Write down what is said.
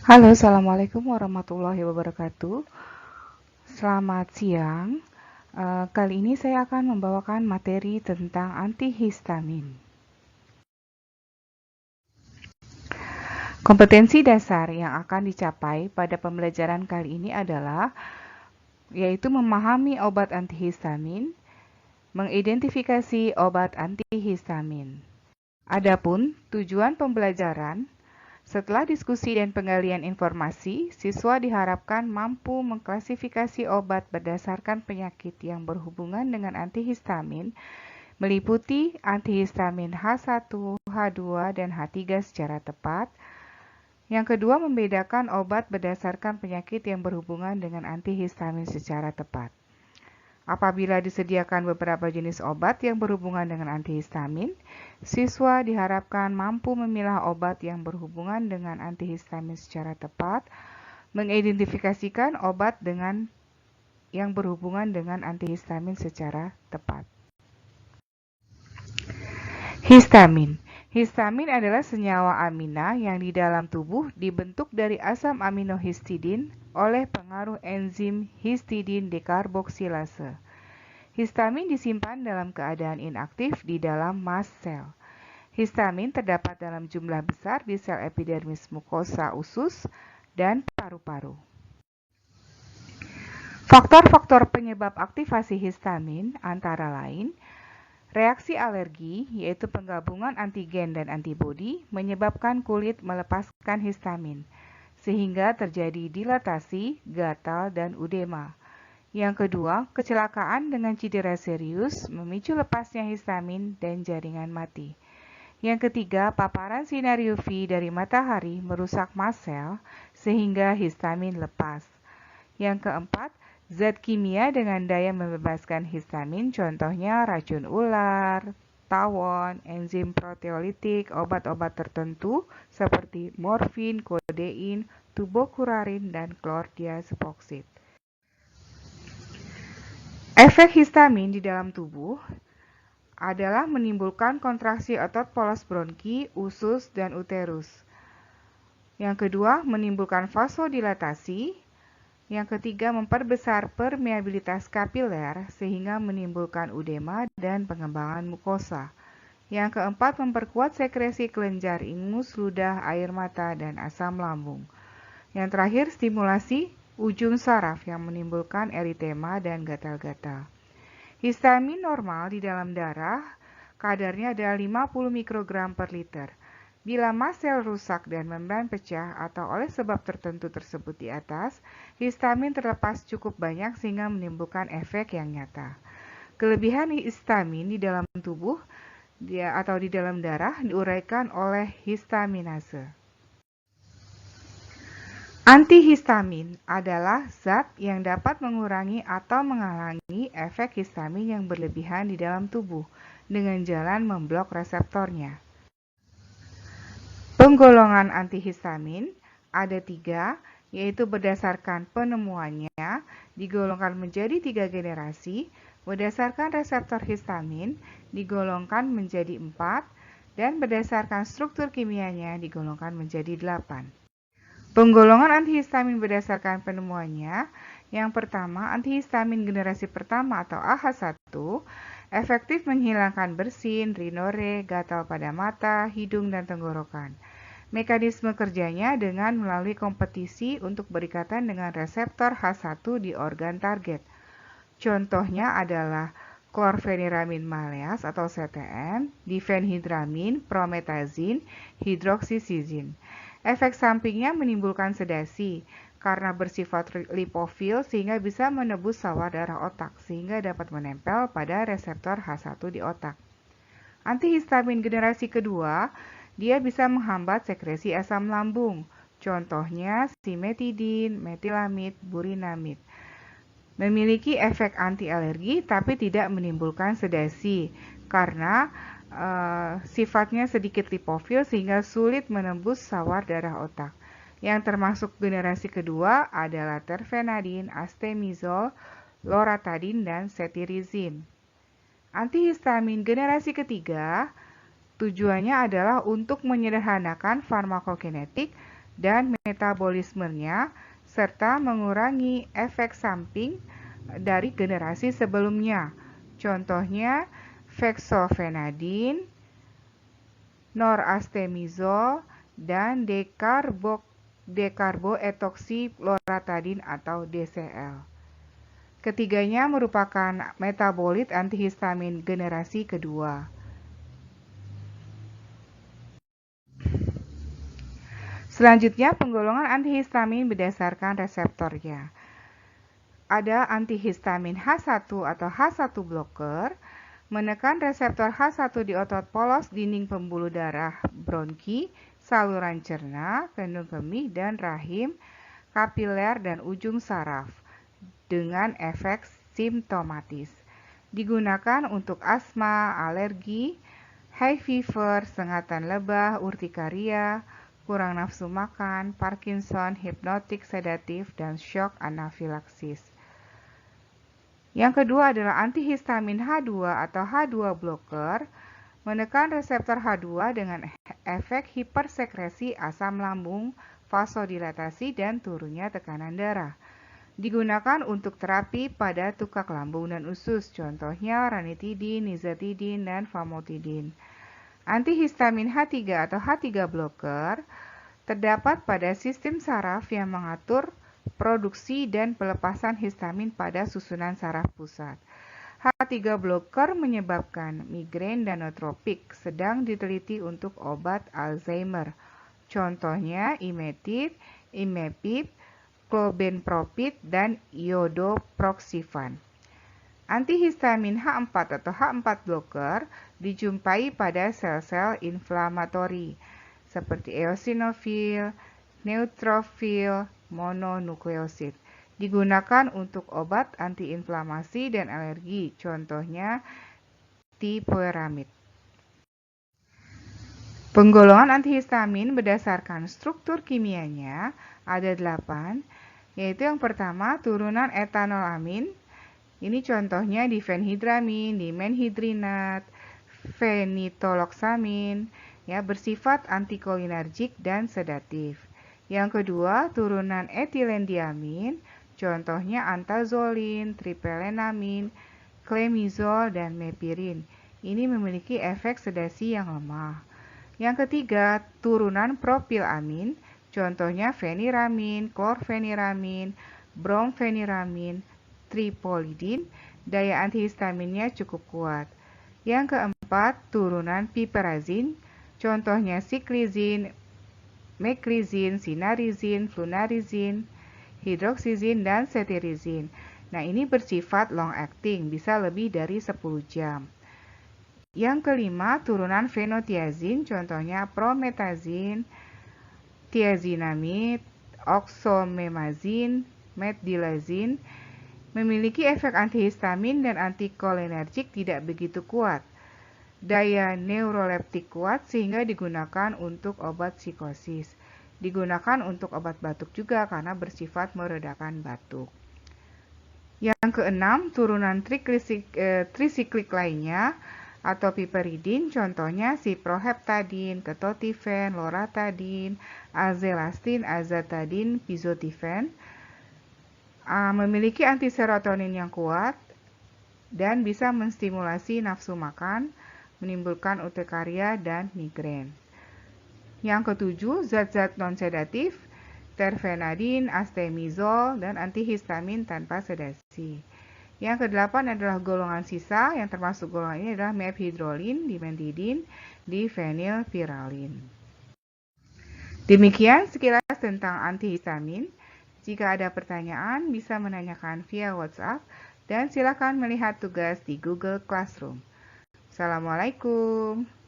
Halo, Assalamualaikum warahmatullahi wabarakatuh. Selamat siang. Kali ini saya akan membawakan materi tentang antihistamin. Kompetensi dasar yang akan dicapai pada pembelajaran kali ini adalah yaitu memahami obat antihistamin, mengidentifikasi obat antihistamin. Adapun tujuan pembelajaran, setelah diskusi dan penggalian informasi, siswa diharapkan mampu mengklasifikasi obat berdasarkan penyakit yang berhubungan dengan antihistamin, meliputi antihistamin H1, H2, dan H3 secara tepat. Yang kedua, membedakan obat berdasarkan penyakit yang berhubungan dengan antihistamin secara tepat. Apabila disediakan beberapa jenis obat yang berhubungan dengan antihistamin, siswa diharapkan mampu memilah obat yang berhubungan dengan antihistamin secara tepat, mengidentifikasikan obat yang berhubungan dengan antihistamin secara tepat. Histamin. Histamin adalah senyawa amina yang di dalam tubuh dibentuk dari asam amino histidin oleh pengaruh enzim histidin dekarboksilase. Histamin disimpan dalam keadaan inaktif di dalam mast sel. Histamin terdapat dalam jumlah besar di sel epidermis mukosa usus dan paru-paru. Faktor-faktor penyebab aktivasi histamin antara lain reaksi alergi, yaitu penggabungan antigen dan antibodi, menyebabkan kulit melepaskan histamin, sehingga terjadi dilatasi, gatal, dan udema. Yang kedua, kecelakaan dengan cedera serius memicu lepasnya histamin dan jaringan mati. Yang ketiga, paparan sinar UV dari matahari merusak mast sel sehingga histamin lepas. Yang keempat, zat kimia dengan daya membebaskan histamin, contohnya racun ular, tawon, enzim proteolitik, obat-obat tertentu seperti morfin, kodein, tubokurarin, dan klordiazepoksid. Efek histamin di dalam tubuh adalah menimbulkan kontraksi otot polos bronki, usus, dan uterus. Yang kedua, menimbulkan vasodilatasi. Yang ketiga, memperbesar permeabilitas kapiler sehingga menimbulkan udema dan pengembangan mukosa. Yang keempat, memperkuat sekresi kelenjar ingus, ludah, air mata, dan asam lambung. Yang terakhir, stimulasi ujung saraf yang menimbulkan eritema dan gatal-gatal. Histamin normal di dalam darah kadarnya adalah 50 mikrogram per liter. Bila mast sel rusak dan membran pecah atau oleh sebab tertentu tersebut di atas, histamin terlepas cukup banyak sehingga menimbulkan efek yang nyata. Kelebihan histamin di dalam tubuh atau di dalam darah diuraikan oleh histaminase. Antihistamin adalah zat yang dapat mengurangi atau menghalangi efek histamin yang berlebihan di dalam tubuh dengan jalan memblok reseptornya. Penggolongan antihistamin ada 3, yaitu berdasarkan penemuannya digolongkan menjadi 3 generasi, berdasarkan reseptor histamin digolongkan menjadi 4, dan berdasarkan struktur kimianya digolongkan menjadi 8. Penggolongan antihistamin berdasarkan penemuannya, yang pertama, antihistamin generasi pertama atau AH1 efektif menghilangkan bersin, rinore, gatal pada mata, hidung, dan tenggorokan. Mekanisme kerjanya dengan melalui kompetisi untuk berikatan dengan reseptor H1 di organ target. Contohnya adalah chlorpheniramine malease atau CTM, diphenhidramin, promethazine, hidroksisizin. Efek sampingnya menimbulkan sedasi karena bersifat lipofil sehingga bisa menebus sawar darah otak sehingga dapat menempel pada reseptor H1 di otak. Antihistamin generasi kedua, dia bisa menghambat sekresi asam lambung. Contohnya simetidin, metilamid, burinamid. Memiliki efek anti-alergi tapi tidak menimbulkan sedasi karena sifatnya sedikit lipofil sehingga sulit menembus sawar darah otak. Yang termasuk generasi kedua adalah terfenadin, astemizol, loratadin, dan cetirizine. Antihistamin generasi ketiga tujuannya adalah untuk menyederhanakan farmakokinetik dan metabolismenya, serta mengurangi efek samping dari generasi sebelumnya. Contohnya, fexofenadin, norastemizol, dan dekarboetoksiloratadin atau DCL. Ketiganya merupakan metabolit antihistamin generasi kedua. Selanjutnya, penggolongan antihistamin berdasarkan reseptornya. Ada antihistamin H1 atau H1 blocker, menekan reseptor H1 di otot polos dinding pembuluh darah bronki, saluran cerna, kandung kemih, dan rahim, kapiler, dan ujung saraf, dengan efek simptomatis. Digunakan untuk asma, alergi, high fever, sengatan lebah, urtikaria, kurang nafsu makan, Parkinson, hipnotik sedatif, dan shock anafilaksis. Yang kedua adalah antihistamin H2 atau H2 blocker, menekan reseptor H2 dengan efek hipersekresi asam lambung, vasodilatasi, dan turunnya tekanan darah. Digunakan untuk terapi pada tukak lambung dan usus, contohnya ranitidin, nizatidin, dan famotidin. Antihistamin H3 atau H3 blocker terdapat pada sistem saraf yang mengatur produksi dan pelepasan histamin pada susunan saraf pusat. H3 blocker menyebabkan migrain dan nootropik, sedang diteliti untuk obat Alzheimer. Contohnya imetid, imepib, clobenpropid, dan iodoproxifan. Antihistamin H4 atau H4 blocker dijumpai pada sel-sel inflamatori seperti eosinofil, neutrofil, mononukleosid. Digunakan untuk obat antiinflamasi dan alergi, contohnya topiramate. Penggolongan antihistamin berdasarkan struktur kimianya ada 8, yaitu yang pertama turunan etanolamin. Ini contohnya difenhidramin, dimenhidrinat, fenitoloksamin, ya, bersifat antikolinergik dan sedatif. Yang kedua, turunan etilendiamin, contohnya antazolin, tripelenamin, clemizol, dan mepirin. Ini memiliki efek sedasi yang lemah. Yang ketiga, turunan propilamin, contohnya feniramin, klorfeniramin, bromfeniramin, tripolidin, daya antihistaminnya cukup kuat. Yang keempat, turunan piperazin, contohnya siklizin, mekrizin, sinarizin, flunarizin, hidroksizin, dan cetirizin. Nah, ini bersifat long acting, bisa lebih dari 10 jam. Yang kelima, turunan fenotiazin, contohnya prometazin, tiazinamid, oxomemazin, metdilazin, memiliki efek antihistamin dan antikolinergik tidak begitu kuat. Daya neuroleptik kuat sehingga digunakan untuk obat psikosis. Digunakan untuk obat batuk juga karena bersifat meredakan batuk. Yang keenam, turunan trisiklik lainnya atau piperidin, contohnya ciproheptadin, ketotifen, loratadin, azelastin, azatadin, pizotifen, memiliki antiserotonin yang kuat dan bisa menstimulasi nafsu makan, menimbulkan urtikaria dan migrain. Yang ketujuh, zat-zat non-sedatif, terfenadin, astemizol, dan antihistamin tanpa sedasi. Yang kedelapan adalah golongan sisa, yang termasuk golongan ini adalah methidrolin, dimethidin, difenilpiralin. Demikian sekilas tentang antihistamin. Jika ada pertanyaan, bisa menanyakan via WhatsApp, dan silakan melihat tugas di Google Classroom. Assalamualaikum.